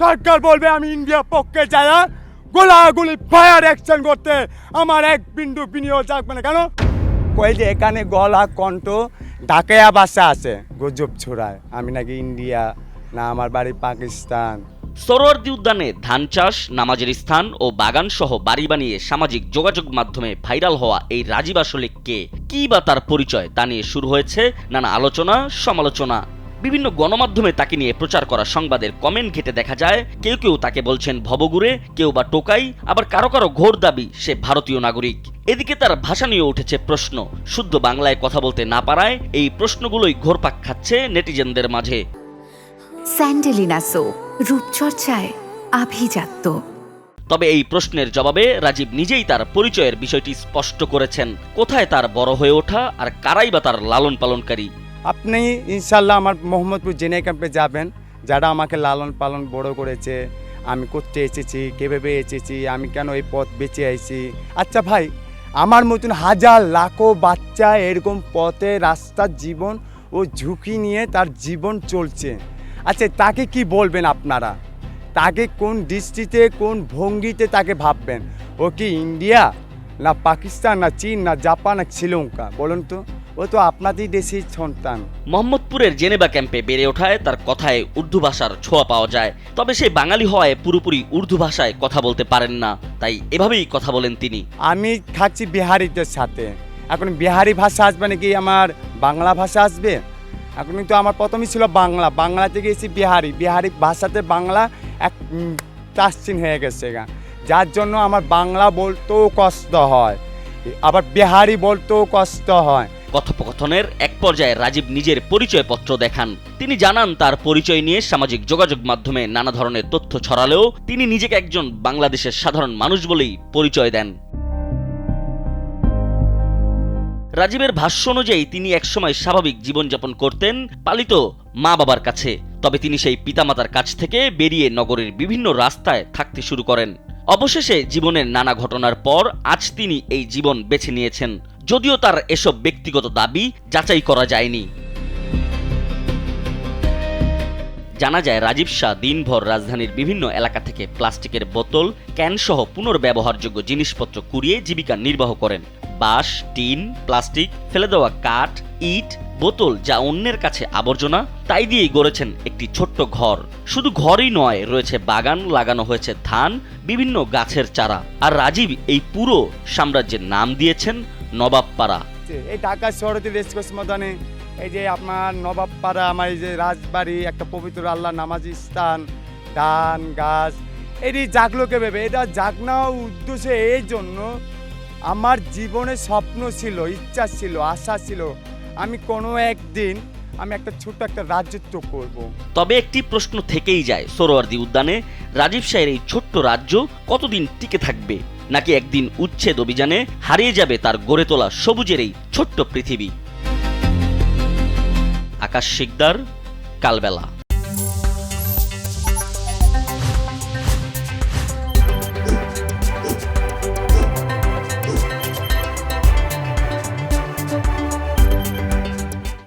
সরকার বলবে আমি ইন্ডিয়ার পক্ষে যাই গোলাগুলি ফায়ার অ্যাকশন করতে, আমার এক বিন্দু বিনিয়োগ থাকবে না। কেন কই যে এখানে গলা কণ্ঠ ঢাকায়া ভাষা আছে, গুজব ছড়ায় আমি নাকি ইন্ডিয়া, না আমার বাড়ি পাকিস্তান। সোহরাওয়ার্দী উদ্যানে ধান চাষ, নামাজের স্থান ও বাগান সহ বাড়ি বানিয়ে সামাজিক যোগাযোগ মাধ্যমে ভাইরাল হওয়া এই রাজীব আসলে কে, কি বা তার পরিচয়, তা নিয়ে শুরু হয়েছে নানা আলোচনা সমালোচনা। বিভিন্ন গণমাধ্যমে তাকে নিয়ে প্রচার করা সংবাদের কমেন্ট ঘেটে দেখা যায় কেউ কেউ তাকে বলছেন ভবঘুরে, কেউ বা টোকাই, আবার কারো কারো ঘোর দাবি সে ভারতীয় নাগরিক। এদিকে তার ভাষা নিয়ে উঠেছে প্রশ্ন। শুদ্ধ বাংলায় কথা বলতে না পারায় এই প্রশ্নগুলোই ঘোরপাক খাচ্ছে নেটিজেনদের মাঝে। স্যান্ডেলিনা সো, রূপচর্চায় আভিজাত্য। তবে এই প্রশ্নের জবাবে রাজীব নিজেই তার পরিচয়ের বিষয়টি স্পষ্ট করেছেন। কোথায় তার বড় হয়ে ওঠা আর কারাই বা তার লালন পালনকারী। আপনি ইনশাল্লাহ আমার মোহাম্মদপুর জেনে ক্যাম্পে যাবেন, যারা আমাকে লালন পালন বড় করেছে, আমি করতে এসেছি, কীভাবে এসেছি, আমি কেন এই পথ বেঁচে আইছি। আচ্ছা ভাই, আমার মতন হাজার লাখো বাচ্চা এরকম পথে রাস্তার জীবন ও ঝুঁকি নিয়ে তার জীবন চলছে। আচ্ছা তাকে কি বলবেন আপনারা? তাকে কোন দৃষ্টিতে, কোন ভঙ্গিতে তাকে ভাববেন? ও কি ইন্ডিয়া, না পাকিস্তান, না চীন, না জাপান, না শ্রীলঙ্কা? বলুন তো, ও তো আপনাদের দেশের সন্তান। মোহাম্মদপুরের জেনেভা ক্যাম্পে বেড়ে ওঠায় তার কথায় উর্দু ভাষার ছোঁয়া পাওয়া যায়। তবে সে বাঙালি হওয়ায় পুরোপুরি উর্দু ভাষায় কথা বলতে পারেন না, তাই এভাবেই কথা বলেন তিনি। আমি থাকছি বিহারিদের সাথে, এখন বিহারি ভাষা আসবে নাকি আমার বাংলা ভাষা আসবে? এখন তো আমার প্রথমই ছিল বাংলা, বাংলা থেকে এসে বিহারি ভাষাতে বাংলা এক তাসচিন হয়ে গেছে, যার জন্য আমার বাংলা বলতেও কষ্ট হয়, আবার বিহারি বলতেও কষ্ট হয়। কথোপকথনের এক পর্যায়ে রাজীব নিজের পরিচয়পত্র দেখান। তিনি জানান তার পরিচয় নিয়ে সামাজিক যোগাযোগ মাধ্যমে নানা ধরনের তথ্য ছড়ালেও তিনি নিজেকে একজন বাংলাদেশের সাধারণ মানুষ বলেই পরিচয় দেন। রাজীবের ভাষ্য অনুযায়ী তিনি একসময় স্বাভাবিক জীবনযাপন করতেন পালিত মা বাবার কাছে। তবে তিনি সেই পিতামাতার কাছ থেকে বেরিয়ে নগরের বিভিন্ন রাস্তায় থাকতে শুরু করেন। অবশেষে জীবনের নানা ঘটনার পর আজ তিনি এই জীবন বেছে নিয়েছেন, যদিও তার এসব ব্যক্তিগত দাবি যাচাই করা যায়নি। জানা যায় রাজীব শাহ দিনভর রাজধানীর বিভিন্ন এলাকা থেকে প্লাস্টিকের বোতল, ক্যান সহ পুনর্ব্যবহারযোগ্য জিনিসপত্র কুড়িয়ে জীবিকা নির্বাহ করেন। বাঁশ, টিন, প্লাস্টিক, ফেলে দেওয়া কাঠ, ইট, বোতল যা অন্যের কাছে আবর্জনা, তাই দিয়েই গড়েছেন একটি ছোট্ট ঘর। শুধু ঘরই নয়, রয়েছে বাগান, লাগানো হয়েছে ধান, বিভিন্ন গাছের চারা। আর রাজীব এই পুরো সাম্রাজ্যের নাম দিয়েছেন নবাবপাড়া। এই ঢাকা শহরে রেসকোর্স ময়দানে এই যে আপনার নবাবপাড়া, আমার এই যে রাজবাড়ি, একটা পবিত্র আল্লাহ নামাজি স্থান, ধান গাছ, এটি জাগলোকে ভেবে, এটা জাগনা উদ্দেশ্য এই জন্য আমার জীবনে স্বপ্ন ছিল, ইচ্ছা ছিল, আশা ছিল আমি কোনো একদিন আমি একটা ছোট্ট একটা রাজত্ব করব। তবে একটি প্রশ্ন থেকেই যায়, সোহরাওয়ার্দী উদ্যানে রাজীব শাহের এই ছোট্ট রাজ্য কতদিন টিকে থাকবে, নাকি একদিন উচ্ছেদ অভিযানে হারিয়ে যাবে তার গড়ে তোলা সবুজের এই ছোট্ট পৃথিবী। আকাশ শিকদার, কালবেলা।